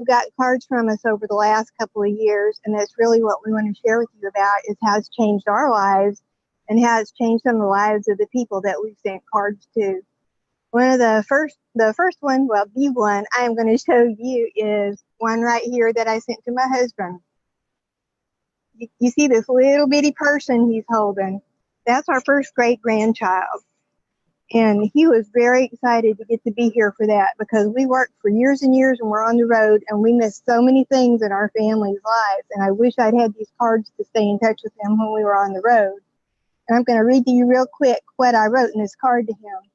got cards from us over the last couple of years, and that's really what we want to share with you about, is how it's changed our lives and how it's changed some of the lives of the people that we've sent cards to. One of the first one, well, the one I'm going to show you is one right here that I sent to my husband. You see this little bitty person he's holding? That's our first great-grandchild. And he was very excited to get to be here for that, because we worked for years and years and we're on the road and we missed so many things in our family's lives. And I wish I'd had these cards to stay in touch with him when we were on the road. And I'm going to read to you real quick what I wrote in this card to him.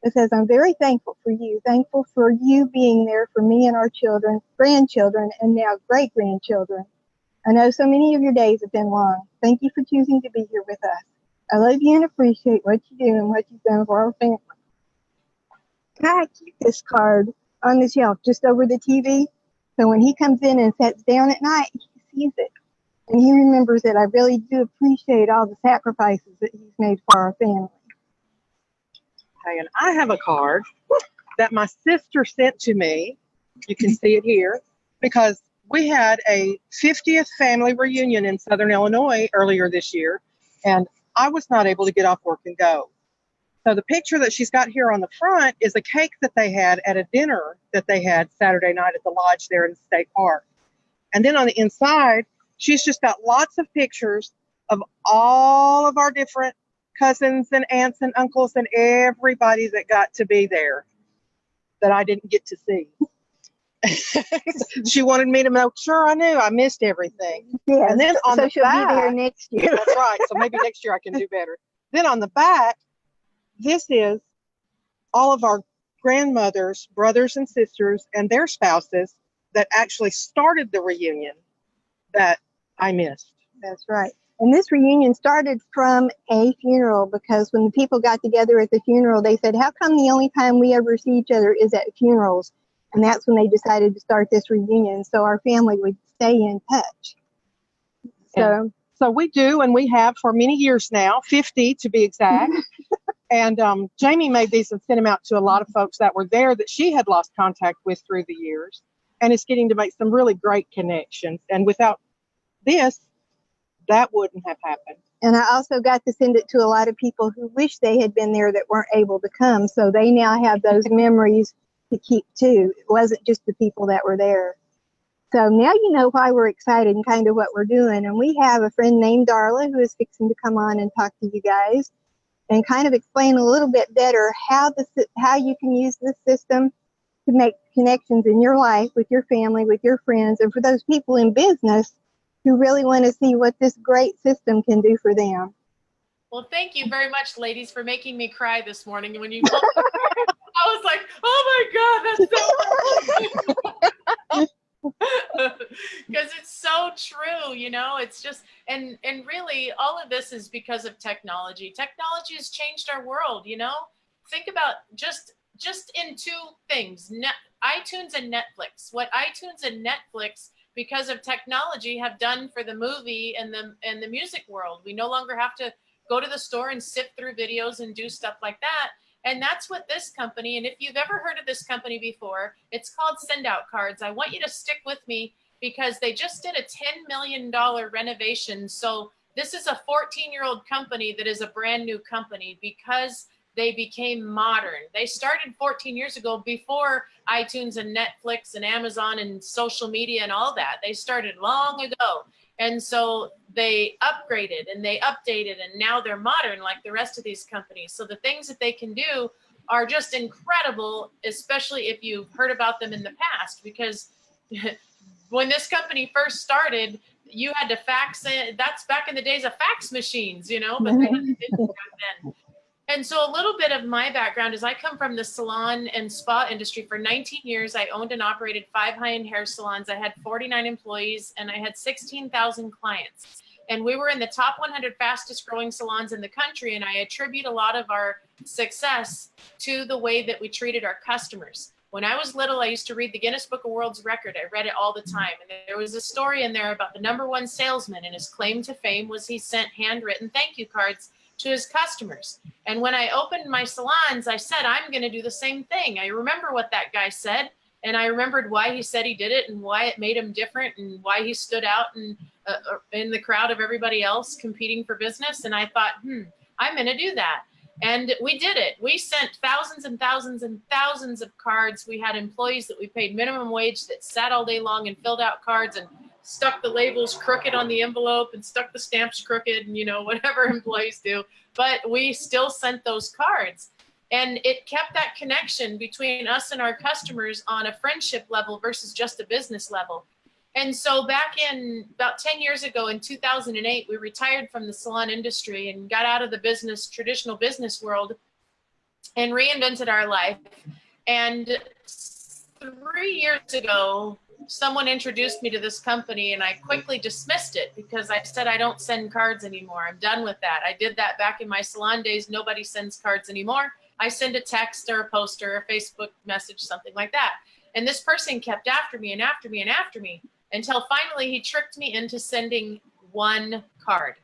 It says, I'm very thankful for you being there for me and our children, grandchildren, and now great-grandchildren. I know so many of your days have been long. Thank you for choosing to be here with us. I love you and appreciate what you do and what you've done for our family. I keep this card on the shelf just over the TV, so when he comes in and sits down at night, he sees it. And he remembers that I really do appreciate all the sacrifices that he's made for our family. Okay, and I have a card that my sister sent to me. You can see it here, because we had a 50th family reunion in Southern Illinois earlier this year, and I was not able to get off work and go. So the picture that she's got here on the front is a cake that they had at a dinner that they had Saturday night at the lodge there in the state park. And then on the inside, she's just got lots of pictures of all of our different cousins and aunts and uncles and everybody that got to be there that I didn't get to see. She wanted me to make sure I knew I missed everything. Yeah, and then on so the she'll back, be there next year. That's right. So maybe next year I can do better. Then on the back, this is all of our grandmothers, brothers and sisters, and their spouses that actually started the reunion that I missed. That's right. And this reunion started from a funeral, because when the people got together at the funeral, they said, how come the only time we ever see each other is at funerals? And that's when they decided to start this reunion, so our family would stay in touch. So we do, and we have for many years now, 50 to be exact. And Jamie made these and sent them out to a lot of folks that were there that she had lost contact with through the years, and is getting to make some really great connections. And without this, that wouldn't have happened. And I also got to send it to a lot of people who wish they had been there that weren't able to come, so they now have those memories to keep too. It wasn't just the people that were there. So now you know why we're excited and kind of what we're doing. And we have a friend named Darla who is fixing to come on and talk to you guys and kind of explain a little bit better how you can use this system to make connections in your life with your family, with your friends, and for those people in business who really want to see what this great system can do for them. Well, thank you very much, ladies, for making me cry this morning. When you told me, I was like, oh my God, that's so because it's so true, you know. It's just, and really all of this is because of technology. Technology has changed our world, you know. Think about just in two things, iTunes and Netflix. What iTunes and Netflix, because of technology, have done for the movie and the music world. We no longer have to go to the store and sift through videos and do stuff like that. And that's what this company, and if you've ever heard of this company before, it's called Send Out Cards. I want you to stick with me because they just did a $10 million renovation. So this is a 14-year-old company that is a brand new company because they became modern. They started 14 years ago before iTunes and Netflix and Amazon and social media and all that. They started long ago. And so they upgraded and they updated, and now they're modern like the rest of these companies. So the things that they can do are just incredible, especially if you've heard about them in the past, because when this company first started, you had to fax it. That's back in the days of fax machines, you know, but they didn't back then. And so a little bit of my background is I come from the salon and spa industry. For 19 years, I owned and operated 5 high-end hair salons. I had 49 employees, and I had 16,000 clients. And we were in the top 100 fastest growing salons in the country. And I attribute a lot of our success to the way that we treated our customers. When I was little, I used to read the Guinness Book of World's Record. I read it all the time. And there was a story in there about the #1 salesman, and his claim to fame was he sent handwritten thank you cards to his customers. And when I opened my salons, I said, I'm going to do the same thing. I remember what that guy said. And I remembered why he said he did it and why it made him different and why he stood out in the crowd of everybody else competing for business. And I thought, I'm going to do that. And we did it. We sent thousands and thousands and thousands of cards. We had employees that we paid minimum wage that sat all day long and filled out cards and stuck the labels crooked on the envelope and stuck the stamps crooked and, you know, whatever employees do. But we still sent those cards. And it kept that connection between us and our customers on a friendship level versus just a business level. And so back in about 10 years ago in 2008, we retired from the salon industry and got out of the traditional business world and reinvented our life. And 3 years ago, someone introduced me to this company and I quickly dismissed it because I said, I don't send cards anymore. I'm done with that. I did that back in my salon days. Nobody sends cards anymore. I send a text or a poster, a Facebook message, something like that. And this person kept after me and after me and after me until finally he tricked me into sending one card.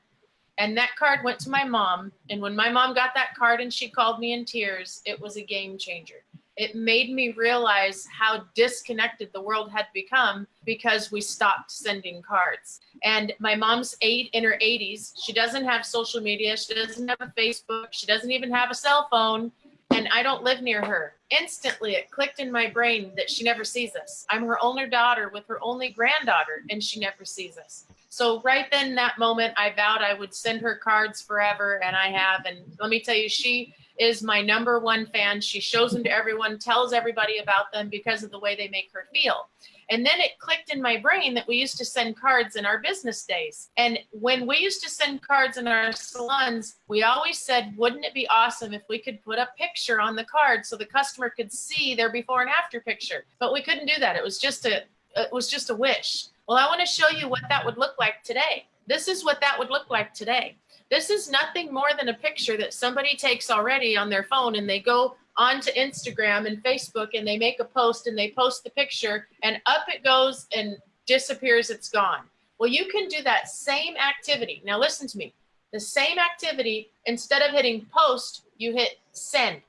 And that card went to my mom. And when my mom got that card and she called me in tears, it was a game changer. It made me realize how disconnected the world had become because we stopped sending cards. And my mom's in her 80s. She doesn't have social media. She doesn't have a Facebook. She doesn't even have a cell phone. And I don't live near her. Instantly, it clicked in my brain that she never sees us. I'm her only daughter with her only granddaughter, and she never sees us. So right then, that moment, I vowed I would send her cards forever, and I have. And let me tell you, she is my #1 fan. She shows them to everyone, tells everybody about them because of the way they make her feel. And then it clicked in my brain that we used to send cards in our business days. And when we used to send cards in our salons, we always said, wouldn't it be awesome if we could put a picture on the card so the customer could see their before and after picture? But we couldn't do that. It was just a wish. Well, I want to show you what that would look like today. This is what that would look like today. This is nothing more than a picture that somebody takes already on their phone and they go onto Instagram and Facebook and they make a post and they post the picture and up it goes and disappears, it's gone. Well, you can do that same activity. Now listen to me. The same activity, instead of hitting post, you hit send.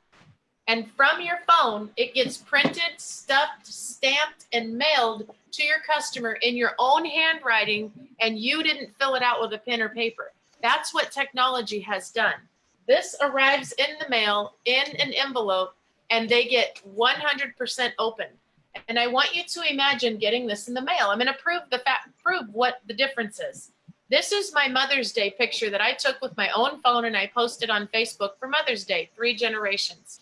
And from your phone, it gets printed, stuffed, stamped, and mailed to your customer in your own handwriting, and you didn't fill it out with a pen or paper. That's what technology has done. This arrives in the mail in an envelope, and they get 100% open. And I want you to imagine getting this in the mail. I'm going to prove what the difference is. This is my Mother's Day picture that I took with my own phone, and I posted on Facebook for Mother's Day, 3 generations.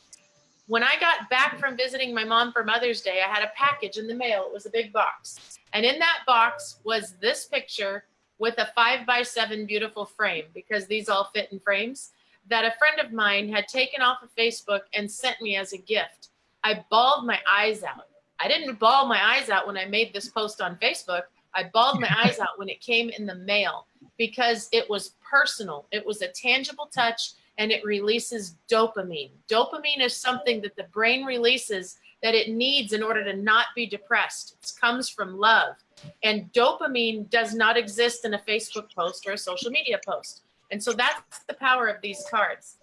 When I got back from visiting my mom for Mother's Day, I had a package in the mail. It was a big box. And in that box was this picture with a 5x7 beautiful frame, because these all fit in frames, that a friend of mine had taken off of Facebook and sent me as a gift. I bawled my eyes out. I didn't bawl my eyes out when I made this post on Facebook. I bawled my eyes out when it came in the mail because it was personal. It was a tangible touch, and it releases dopamine. Dopamine is something that the brain releases that it needs in order to not be depressed. It comes from love. And dopamine does not exist in a Facebook post or a social media post. And so that's the power of these cards.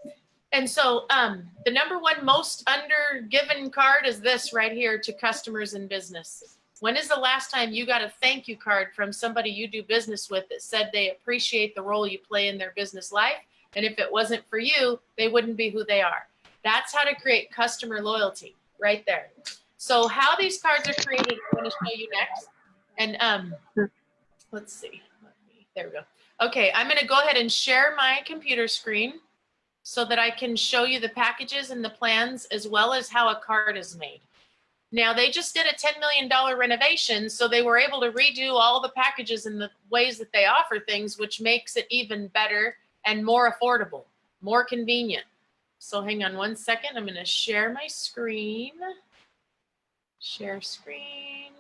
And so the #1 most undergiven card is this right here to customers in business. When is the last time you got a thank you card from somebody you do business with that said they appreciate the role you play in their business life? And if it wasn't for you, they wouldn't be who they are. That's how to create customer loyalty right there. So how these cards are created, I'm going to show you next. And let's see. There we go. Okay, I'm going to go ahead and share my computer screen so that I can show you the packages and the plans as well as how a card is made. Now, they just did a $10 million renovation, so they were able to redo all the packages and the ways that they offer things, which makes it even better and more affordable, more convenient. So hang on one second. I'm going to share my screen. Share screen.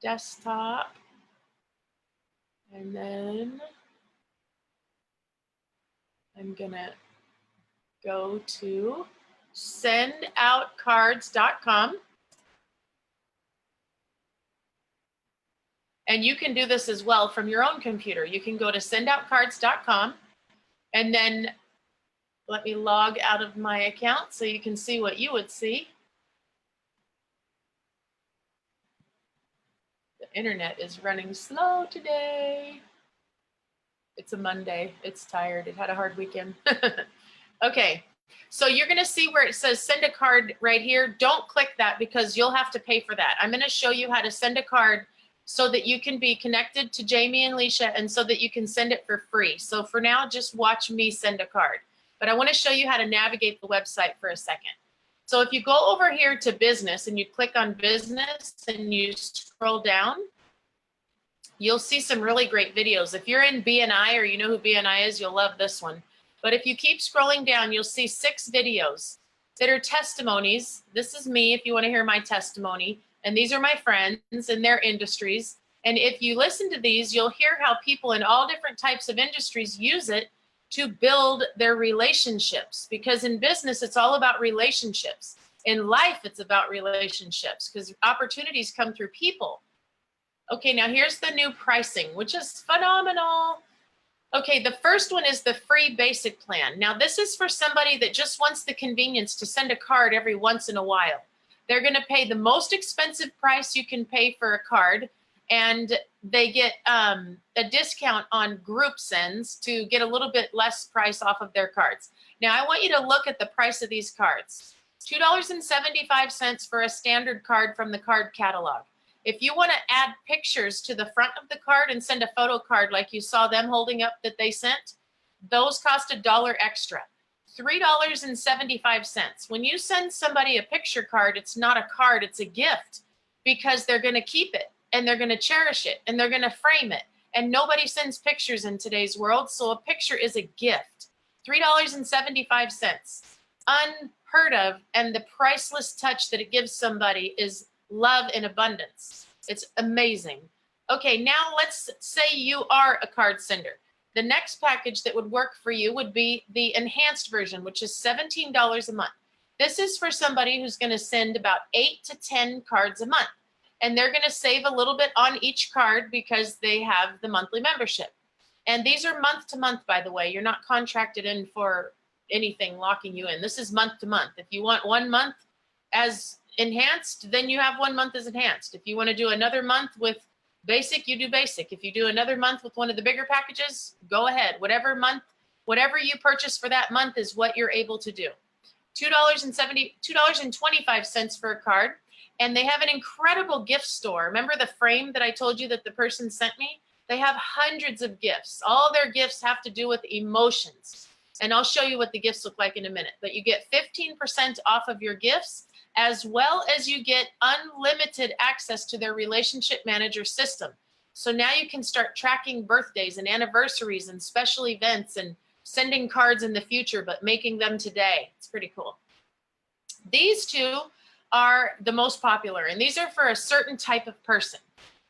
Desktop. And then I'm going to go to sendoutcards.com. And you can do this as well from your own computer. You can go to sendoutcards.com and then let me log out of my account so you can see what you would see. internet is running slow today. It's a Monday. It's tired. It had a hard weekend. Okay. So you're going to see where it says send a card right here. Don't click that because you'll have to pay for that. I'm going to show you how to send a card so that you can be connected to Jamie and Licia and so that you can send it for free. So for now, just watch me send a card. But I want to show you how to navigate the website for a second. So if you go over here to business and you click on business and you scroll down, you'll see some really great videos. If you're in BNI or you know who BNI is, you'll love this one. But if you keep scrolling down, you'll see 6 videos that are testimonies. This is me if you want to hear my testimony. And these are my friends in their industries. And if you listen to these, you'll hear how people in all different types of industries use it to build their relationships. Because in business, it's all about relationships. In life, it's about relationships because opportunities come through people. Okay, now here's the new pricing, which is phenomenal. Okay, the first one is the free basic plan. Now this is for somebody that just wants the convenience to send a card every once in a while. They're gonna pay the most expensive price you can pay for a card, and they get a discount on group sends to get a little bit less price off of their cards. Now I want you to look at the price of these cards. $2.75 for a standard card from the card catalog. If you want to add pictures to the front of the card and send a photo card like you saw them holding up that they sent, those cost $1 extra. $3.75. When you send somebody a picture card, it's not a card, it's a gift because they're going to keep it and they're going to cherish it and they're going to frame it. And nobody sends pictures in today's world, so a picture is a gift. $3.75. Unheard of, and the priceless touch that it gives somebody is love in abundance. It's amazing. Okay, now let's say you are a card sender. The next package that would work for you would be the enhanced version, which is $17 a month. This is for somebody who's going to send about 8 to 10 cards a month. And they're going to save a little bit on each card because they have the monthly membership. And these are month to month, by the way. You're not contracted in for anything locking you in. This is month to month. If you want 1 month as enhanced, then you have 1 month as enhanced. If you want to do another month with basic, you do basic. If you do another month with one of the bigger packages, go ahead. Whatever you purchase for that month is what you're able to do. $2.25 for a card. And they have an incredible gift store. Remember the frame that I told you that the person sent me? They have hundreds of gifts. All their gifts have to do with emotions. And I'll show you what the gifts look like in a minute. But you get 15% off of your gifts, as well as you get unlimited access to their relationship manager system. So now you can start tracking birthdays and anniversaries and special events and sending cards in the future, but making them today. It's pretty cool. These two are the most popular, and these are for a certain type of person.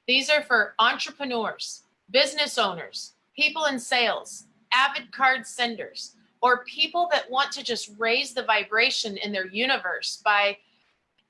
These are for entrepreneurs, business owners, people in sales, avid card senders, or people that want to just raise the vibration in their universe by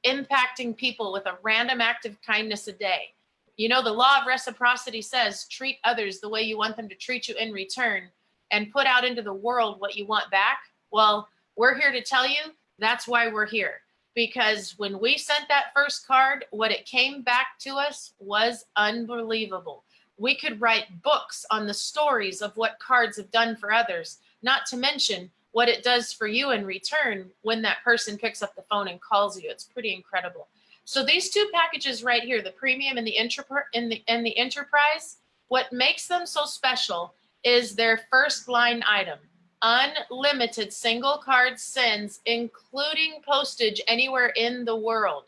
impacting people with a random act of kindness a day. You know, the law of reciprocity says treat others the way you want them to treat you in return and put out into the world what you want back. Well, we're here to tell you that's why we're here. Because when we sent that first card, what it came back to us was unbelievable. We could write books on the stories of what cards have done for others, not to mention what it does for you in return when that person picks up the phone and calls you. It's pretty incredible. So these two packages right here, the premium and the enterprise, what makes them so special is their first line item. Unlimited single card sends, including postage anywhere in the world.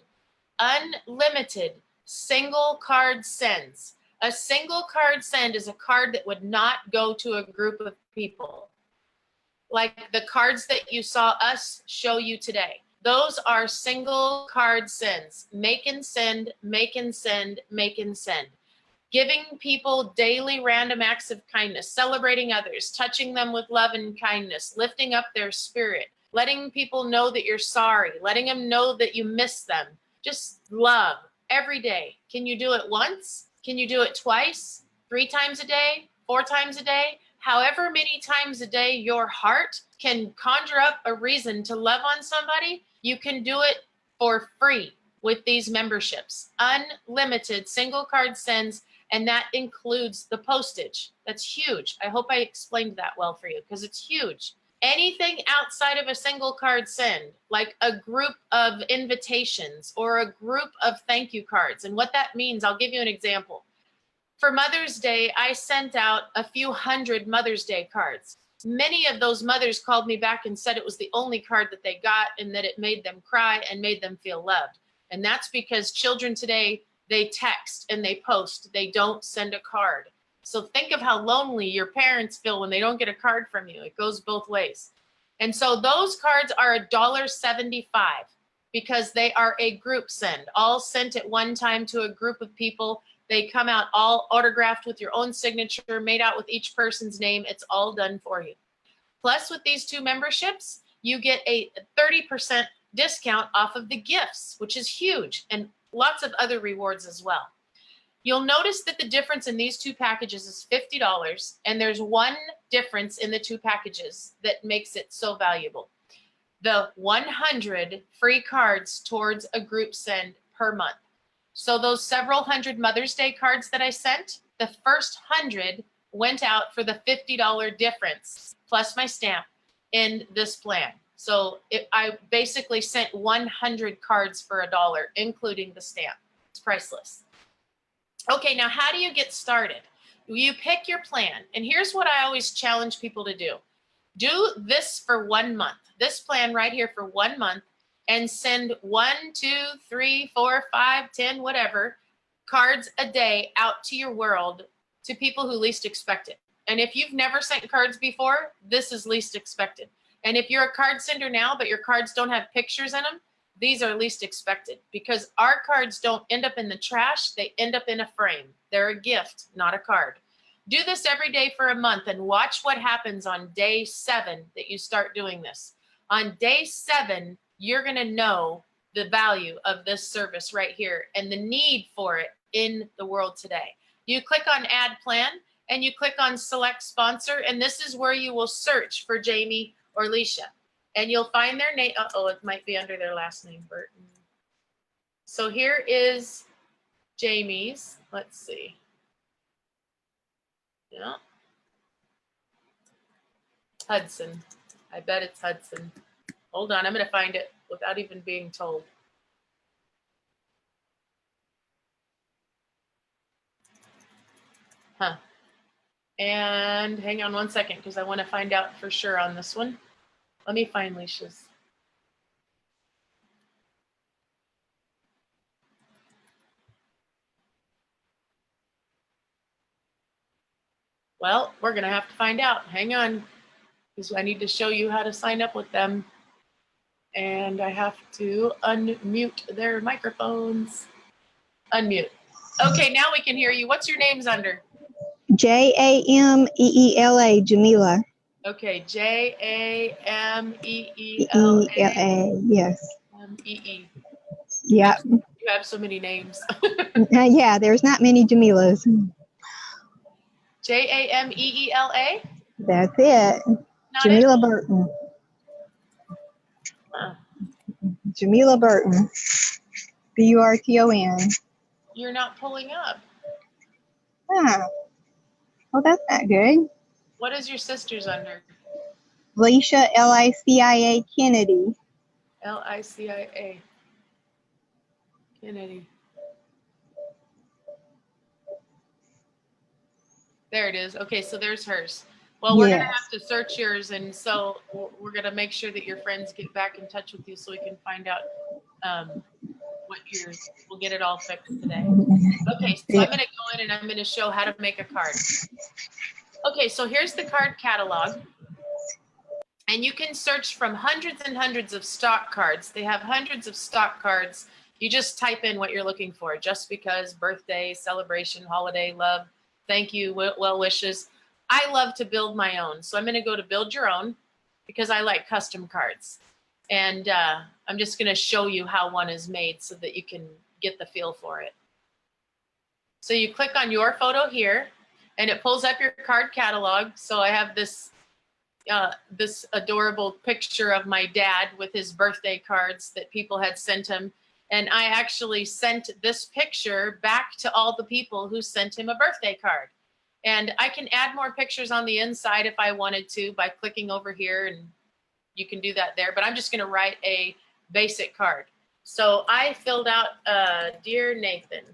Unlimited single card sends. A single card send is a card that would not go to a group of people. Like the cards that you saw us show you today. Those are single card sends. Make and send, make and send, make and send. Giving people daily random acts of kindness, celebrating others, touching them with love and kindness, lifting up their spirit, letting people know that you're sorry, letting them know that you miss them. Just love every day. Can you do it once? Can you do it twice? 3 times a day? 4 times a day? However many times a day your heart can conjure up a reason to love on somebody, you can do it for free. with these memberships. Unlimited single card sends, and that includes the postage. That's huge. I hope I explained that well for you because it's huge. Anything outside of a single card send, like a group of invitations or a group of thank you cards. And what that means, I'll give you an example. For Mother's Day, I sent out a few hundred Mother's Day cards. Many of those mothers called me back and said it was the only card that they got and that it made them cry and made them feel loved. And that's because children today, they text and they post. They don't send a card. So think of how lonely your parents feel when they don't get a card from you. It goes both ways. And so those cards are $1.75 because they are a group send, all sent at one time to a group of people. They come out all autographed with your own signature, made out with each person's name. It's all done for you. Plus, with these 2 memberships, you get a 30% discount off of the gifts, which is huge, and lots of other rewards as well. You'll notice that the difference in these 2 packages is $50, and there's one difference in the 2 packages that makes it so valuable. The 100 free cards towards a group send per month. So those several hundred Mother's Day cards that I sent, the first 100 went out for the $50 difference, plus my stamp, in this plan. So I basically sent 100 cards for $1, including the stamp. It's priceless. Okay, now how do you get started? You pick your plan. And here's what I always challenge people to do. Do this for 1 month. This plan right here for 1 month, and send 1, 2, 3, 4, 5, 10, whatever, cards a day out to your world to people who least expect it. And if you've never sent cards before, this is least expected. And if you're a card sender now, but your cards don't have pictures in them, these are least expected because our cards don't end up in the trash. They end up in a frame. They're a gift, not a card. Do this every day for a month and watch what happens on day 7 that you start doing this. On day 7, you're going to know the value of this service right here and the need for it in the world today. You click on Add Plan and you click on Select Sponsor, and this is where you will search for Jamie or Licia. And you'll find their name. Uh-oh, it might be under their last name, Burton. So here is Jamie's. Let's see. Yeah. Hudson. I bet it's Hudson. Hold on, I'm going to find it without even being told. Huh. And hang on one second because I want to find out for sure on this one. Let me find Licia's. Well, we're going to have to find out. Hang on, because I need to show you how to sign up with them. And I have to unmute their microphones. Unmute. Okay, now we can hear you. What's your names under? Jameela, Jamila. Okay, Jameela. Yes. M-E-E. Yeah. You have so many names. Yeah, there's not many Jamilas. Jameela? That's it. Not Jamila it? Burton. Huh. Jamila Burton. Burton. You're not pulling up. Ah. Well, that's not good. What is your sister's under? Licia, Licia Kennedy. Licia. Kennedy. There it is. Okay, so there's hers. Well, we're going to have to search yours, and so we're going to make sure that your friends get back in touch with you so we can find out what yours. We'll get it all fixed today. Okay, so I'm going to go in and I'm going to show how to make a card. Okay, so here's the card catalog. And you can search from hundreds and hundreds of stock cards. They have hundreds of stock cards. You just type in what you're looking for. Just because, birthday, celebration, holiday, love, thank you, well wishes. I love to build my own. So I'm going to go to build your own because I like custom cards. And I'm just going to show you how one is made so that you can get the feel for it. So you click on your photo here and it pulls up your card catalog. So I have this adorable picture of my dad with his birthday cards that people had sent him. And I actually sent this picture back to all the people who sent him a birthday card. And I can add more pictures on the inside if I wanted to by clicking over here, and you can do that there. But I'm just going to write a basic card. So I filled out, Dear Nathan,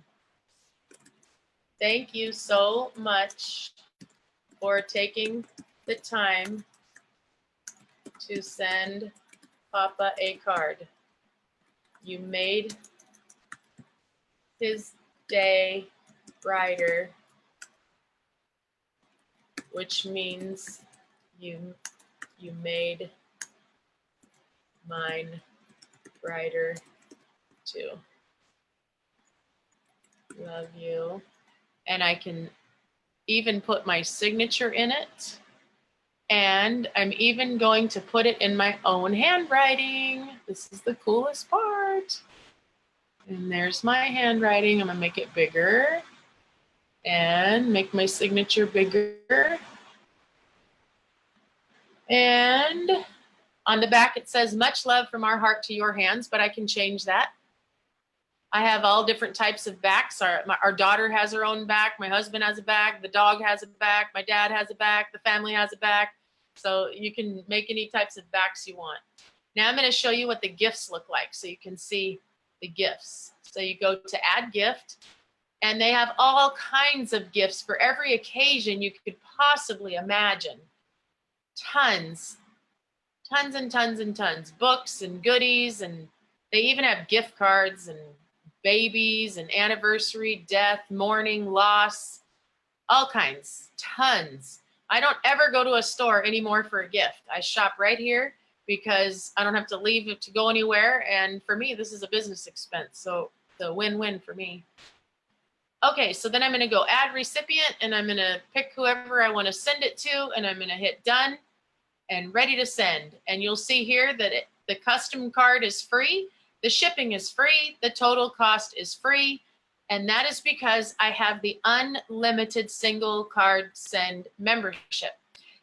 thank you so much for taking the time to send Papa a card. You made his day brighter, which means you made mine brighter too. Love you. And I can even put my signature in it. And I'm even going to put it in my own handwriting. This is the coolest part. And there's my handwriting. I'm gonna make it bigger and make my signature bigger. And on the back it says, much love from our heart to your hands, but I can change that. I have all different types of backs. Our daughter has her own back. My husband has a back. The dog has a back. My dad has a back. The family has a back. So you can make any types of backs you want. Now I'm going to show you what the gifts look like so you can see the gifts. So you go to add gift, and they have all kinds of gifts for every occasion you could possibly imagine. Tons and tons and tons. Books and goodies, and they even have gift cards and babies and anniversary, death, mourning, loss, all kinds, tons. I don't ever go to a store anymore for a gift. I shop right here because I don't have to leave it to go anywhere. And for me, this is a business expense. So the win-win for me. Okay, so then I'm going to go add recipient, and I'm going to pick whoever I want to send it to, and I'm going to hit done and ready to send. And you'll see here that the custom card is free. The shipping is free. The total cost is free. And that is because I have the unlimited single card send membership.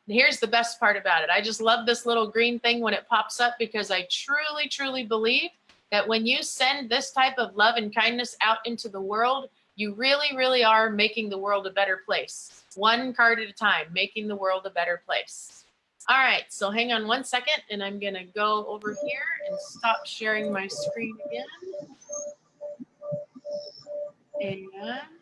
And here's the best part about it. I just love this little green thing when it pops up, because I truly, truly believe that when you send this type of love and kindness out into the world, you really, really are making the world a better place. One card at a time, making the world a better place. All right, so hang on one second, and I'm going to go over here and stop sharing my screen again. And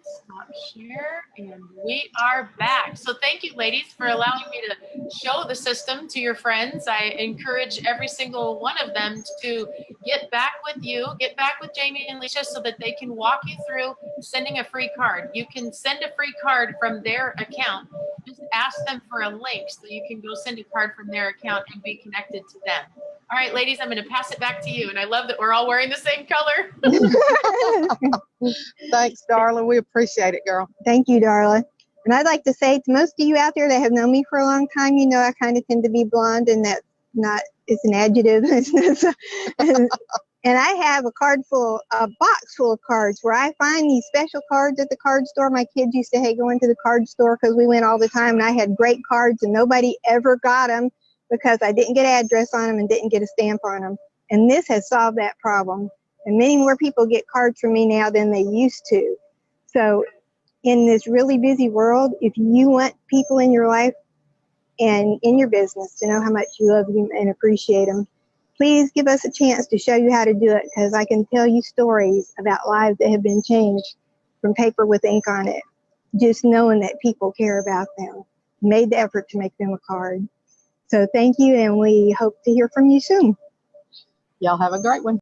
stop share, and we are back. So thank you, ladies, for allowing me to show the system to your friends. I encourage every single one of them to get back with you, get back with Jamie and Licia, so that they can walk you through sending a free card. You can send a free card from their account. Just ask them for a link so you can go send a card from their account and be connected to them. All right, ladies, I'm going to pass it back to you. And I love that we're all wearing the same color. Thanks, darling. We appreciate it, girl. Thank you, Darla. And I'd like to say to most of you out there that have known me for a long time, you know I kind of tend to be blonde, and that's not, it's an adjective. And I have a box full of cards where I find these special cards at the card store. My kids used to hate going to the card store because we went all the time, and I had great cards, and nobody ever got them because I didn't get an address on them and didn't get a stamp on them. And this has solved that problem. And many more people get cards from me now than they used to. So in this really busy world, if you want people in your life and in your business to know how much you love them and appreciate them, please give us a chance to show you how to do it, because I can tell you stories about lives that have been changed from paper with ink on it, just knowing that people care about them, made the effort to make them a card. So thank you, and we hope to hear from you soon. Y'all have a great one.